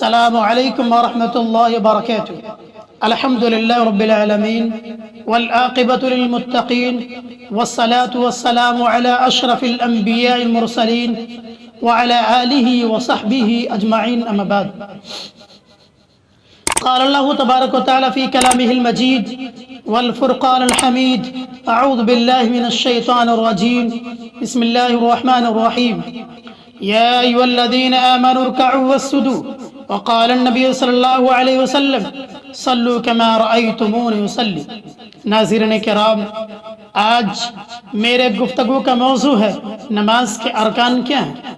السلام علیکم ورحمۃ اللہ وبرکاتہ۔ الحمد للہ رب العالمین والعاقبۃ للمتقین والصلاة والسلام علی اشرف الانبیاء المرسلین وعلی آلہ وصحبہ اجمعین، اما بعد۔ قال اللہ تبارک وتعالی فی کلامہ المجید والفرقان الحمید، اعوذ باللہ من الشیطان الرجیم، بسم اللہ الرحمن الرحیم۔ یا ایھا الذین آمنوا ارکعوا واسجدوا، وقال النبی صلی اللہ علیہ وسلم صلوا کما رأیتمونی اصلی۔ ناظرین کرام، آج میرے گفتگو کا موضوع ہے نماز کے ارکان کیا ہیں۔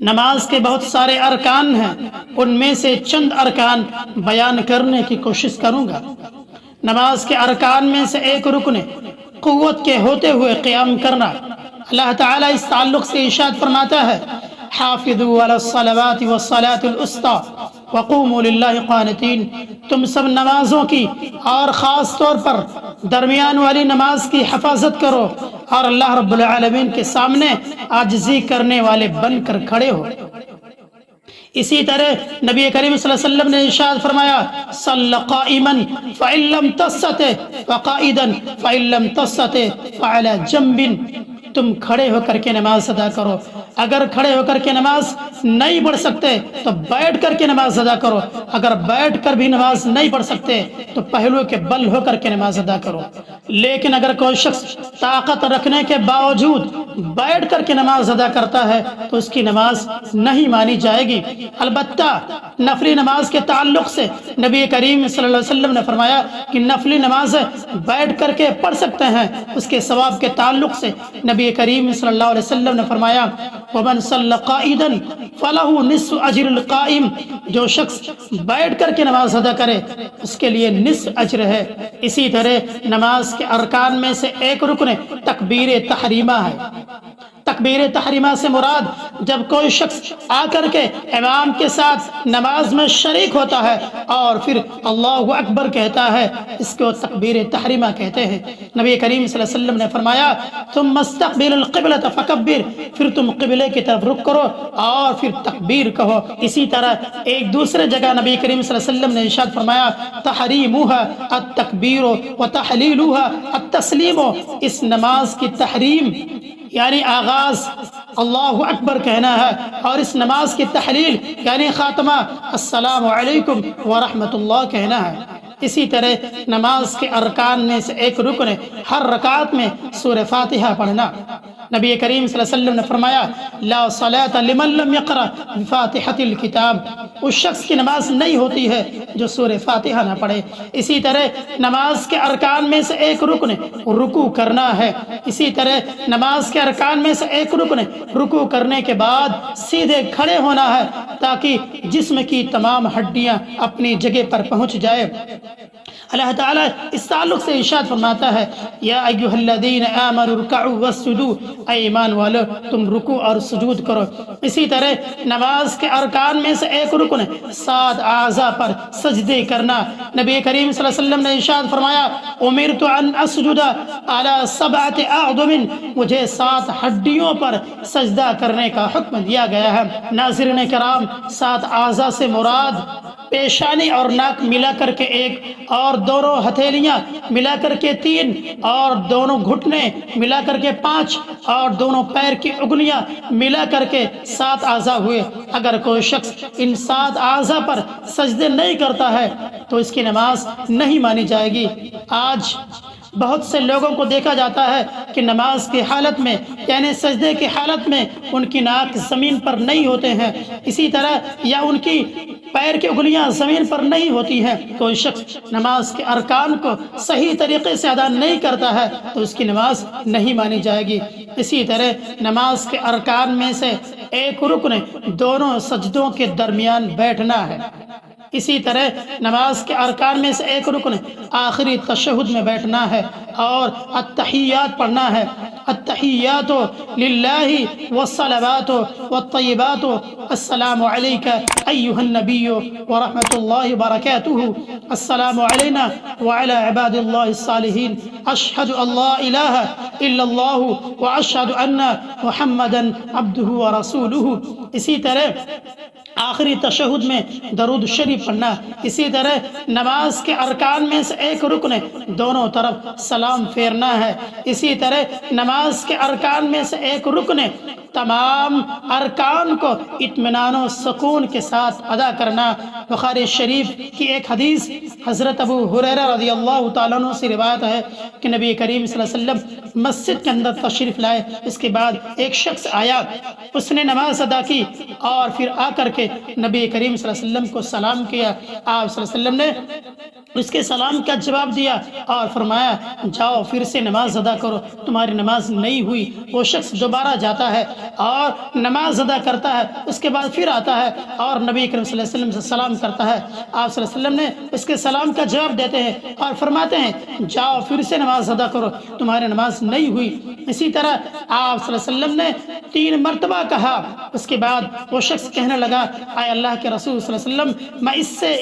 نماز کے بہت سارے ارکان ہیں، ان میں سے چند ارکان بیان کرنے کی کوشش کروں گا۔ نماز کے ارکان میں سے ایک رکن قوت کے ہوتے ہوئے قیام کرنا۔ اللہ تعالیٰ اس تعلق سے ارشاد فرماتا ہے، حافظوا علی الصلوات والصلاة الوسطی وقوموا للہ قانتین۔ تم سب نمازوں کی اور خاص طور پر درمیان والی نماز کی حفاظت کرو اور اللہ رب العالمین کے سامنے عاجزی کرنے والے بن کر کھڑے ہو۔ اسی طرح نبی کریم صلی اللہ علیہ وسلم نے ارشاد فرمایا، صل قائما فإن لم تستطع وقائدا فإن لم تستطع فعلى جنب۔ تم کھڑے ہو کر کے نماز ادا کرو، اگر کھڑے ہو کر کے نماز نہیں پڑھ سکتے تو بیٹھ کر کے نماز ادا کرو، اگر بیٹھ کر بھی نماز نہیں پڑھ سکتے تو پہلو کے بل ہو کر کے نماز ادا کرو۔ لیکن اگر کوئی شخص طاقت رکھنے کے باوجود بیٹھ کر کے نماز ادا کرتا ہے تو اس کی نماز نہیں مانی جائے گی۔ البتہ نفلی نماز کے تعلق سے نبی کریم صلی اللہ علیہ وسلم نے فرمایا کہ نفلی نماز بیٹھ کر کے پڑھ سکتے ہیں۔ اس کے ثواب کے تعلق سے نبی کریم صلی اللہ علیہ وسلم نے فرمایا، ومن صلی قائدا فلہ نصف اجر القائم۔ جو شخص بیٹھ کر کے نماز ادا کرے اس کے لیے نصف اجر ہے۔ اسی طرح نماز کے ارکان میں سے ایک رکن تکبیر تحریمہ ہے۔ تکبیر تحریمہ سے مراد جب کوئی شخص آ کر کے امام کے ساتھ نماز میں شریک ہوتا ہے اور پھر اللہ اکبر کہتا ہے، اس کو تکبیر تحریمہ کہتے ہیں۔ نبی کریم صلی اللہ علیہ وسلم نے فرمایا، ثم استقبل القبلۃ فکبر، پھر تم قبلے کی طرف رخ کرو اور پھر تکبیر کہو۔ اسی طرح ایک دوسرے جگہ نبی کریم صلی اللہ علیہ وسلم نے ارشاد فرمایا، تحریمها التکبیر وتحلیلها التسلیم۔ اس نماز کی تحریم یعنی آغاز اللہ اکبر کہنا ہے، اور اس نماز کی تحلیل یعنی خاتمہ السلام علیکم ورحمۃ اللہ کہنا ہے۔ اسی طرح نماز کے ارکان میں سے ایک رکن ہر رکعت میں سورہ فاتحہ پڑھنا۔ نبی کریم صلی اللہ علیہ وسلم نے فرمایا، لا صلاۃ لمن لم یقرأ بفاتحۃ الکتاب۔ اس شخص کی نماز نہیں ہوتی ہے جو سورہ فاتحہ نہ پڑھے۔ اسی طرح نماز کے ارکان میں سے ایک رکن رکوع کرنا ہے۔ اسی طرح نماز کے ارکان میں سے ایک رکن رکوع کرنے کے بعد سیدھے کھڑے ہونا ہے تاکہ جسم کی تمام ہڈیاں اپنی جگہ پر پہنچ جائے۔ اللہ تعالیٰ اس تعلق سے ارشاد فرماتا ہے، یا ایھا الذین آمنوا ارکعوا واسجدوا، اے ایمان والو تم رکوع اور سجود کرو۔ اسی طرح نماز کے ارکان میں سے ایک رکن 7 اعضاء پر سجدے کرنا۔ نبی کریم صلی اللہ علیہ وسلم نے ارشاد فرمایا، امرت ان اسجد علی 7 اعظم، مجھے 7 ہڈیوں پر سجدہ کرنے کا حکم دیا گیا ہے۔ ناظرین کرام، 7 اعضاء سے مراد پیشانی اور ناک ملا کر کے 1، اور دونوں ہتھیلیاں ملا کر کے 3، اور دونوں گھٹنے ملا کر کے 5، اور دونوں پیر کی انگلیاں ملا کر کے 7 اعضاء ہوئے۔ اگر کوئی شخص ان 7 اعضاء پر سجدے نہیں کرتا ہے تو اس کی نماز نہیں مانی جائے گی۔ آج بہت سے لوگوں کو دیکھا جاتا ہے کہ نماز کی حالت میں یعنی سجدے کی حالت میں ان کی ناک زمین پر نہیں ہوتے ہیں، اسی طرح یا ان کی پیر کی انگلیاں زمین پر نہیں ہوتی ہیں۔ کوئی شخص نماز کے ارکان کو صحیح طریقے سے ادا نہیں کرتا ہے تو اس کی نماز نہیں مانی جائے گی۔ اسی طرح نماز کے ارکان میں سے ایک رکن دونوں سجدوں کے درمیان بیٹھنا ہے۔ اسی طرح نماز کے ارکان میں سے ایک رکن آخری تشہد میں بیٹھنا ہے اور التحیات پڑھنا ہے۔ التحیات للہ والصلوات والطیبات، السلام علیک ایھا النبی ورحمۃ اللہ وبرکاتہ، السلام علینا وعلی عباد اللہ الصالحین، اشہد ان لا الہ الا اللہ واشہد ان محمدا عبدہ ورسولہ۔ اسی طرح آخری تشہد میں درود شریف پڑھنا۔ اسی طرح نماز کے ارکان میں سے ایک رکن ہے، دونوں طرف سلام پھیرنا ہے۔ اسی طرح نماز کے ارکان میں سے ایک رکن ہے، تمام ارکان کو اطمینان و سکون کے ساتھ ادا کرنا۔ بخاری شریف کی ایک حدیث حضرت ابو ہریرہ رضی اللہ تعالیٰ عنہ سے روایت ہے کہ نبی کریم صلی اللہ علیہ وسلم مسجد کے اندر تشریف لائے۔ اس کے بعد ایک شخص آیا، اس نے نماز ادا کی اور پھر آ کر کے نبی کریم صلی اللہ علیہ وسلم کو سلام کیا۔ آپ صلی اللہ علیہ وسلم نے اس کے سلام کا جواب دیا اور فرمایا جاؤ پھر سے نماز ادا کرو، تمہاری نماز نہیں ہوئی۔ وہ شخص دوبارہ جاتا ہے اور نماز ادا کرتا ہے، اس کے بعد پھر آتا ہے اور نبی کریم صلی اللہ علیہ وسلم سے سلام کرتا ہے۔ آپ صلی اللہ علیہ وسلم نے اس کے سلام کا جواب دیتے ہیں اور فرماتے ہیں جاؤ پھر سے نماز ادا کرو، تمہاری نماز نہیں ہوئی۔ اسی طرح آپ صلی اللہ علیہ وسلم نے 3 مرتبہ کہا۔ اس کے بعد وہ شخص کہنے لگا اے اللہ کے رسول صلی اللہ علیہ وسلم، میں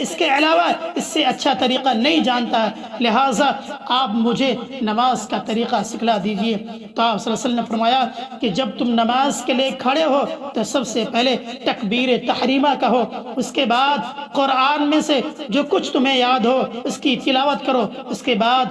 اس کے علاوہ اس سے اچھا طریقہ نہیں جانتا ہے، لہٰذا آپ مجھے نماز کا طریقہ سکھلا دیجئے۔ تو آپ صلی اللہ علیہ وسلم نے فرمایا کہ جب تم نماز کے لیے کھڑے ہو تو سب سے پہلے تکبیر تحریمہ کہو، اس کے بعد قرآن میں سے جو کچھ تمہیں یاد ہو اس کی تلاوت کرو، اس کے بعد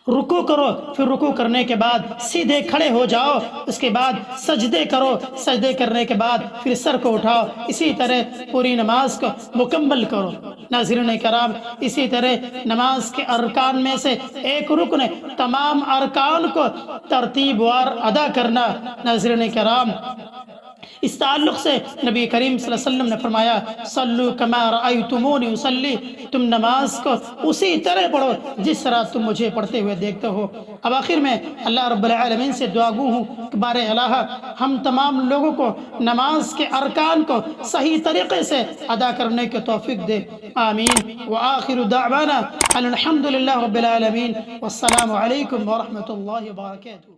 رکوع کرو، پھر رکوع کرنے کے بعد سیدھے کھڑے ہو جاؤ، اس کے بعد سجدے کرو، سجدے کرنے کے بعد پھر سر کو اٹھاؤ، اسی طرح پوری نماز کو مکمل کرو۔ ناظرین کرام، اسی طرح نماز کے ارکان میں سے ایک رکن ہے تمام ارکان کو ترتیب وار ادا کرنا۔ ناظرین کرام، اس تعلق سے نبی کریم صلی اللہ علیہ وسلم نے فرمایا صلو کما رأیتمونی اصلی، تم نماز کو اسی طرح پڑھو جس طرح تم مجھے پڑھتے ہوئے دیکھتے ہو۔ اب آخر میں اللہ رب العالمین سے دعا گو ہوں کہ بار الہ ہم تمام لوگوں کو نماز کے ارکان کو صحیح طریقے سے ادا کرنے کی توفیق دے، آمین۔ وآخر دعوانا الحمد للہ رب العالمین، والسلام علیکم ورحمۃ اللہ وبرکاتہ۔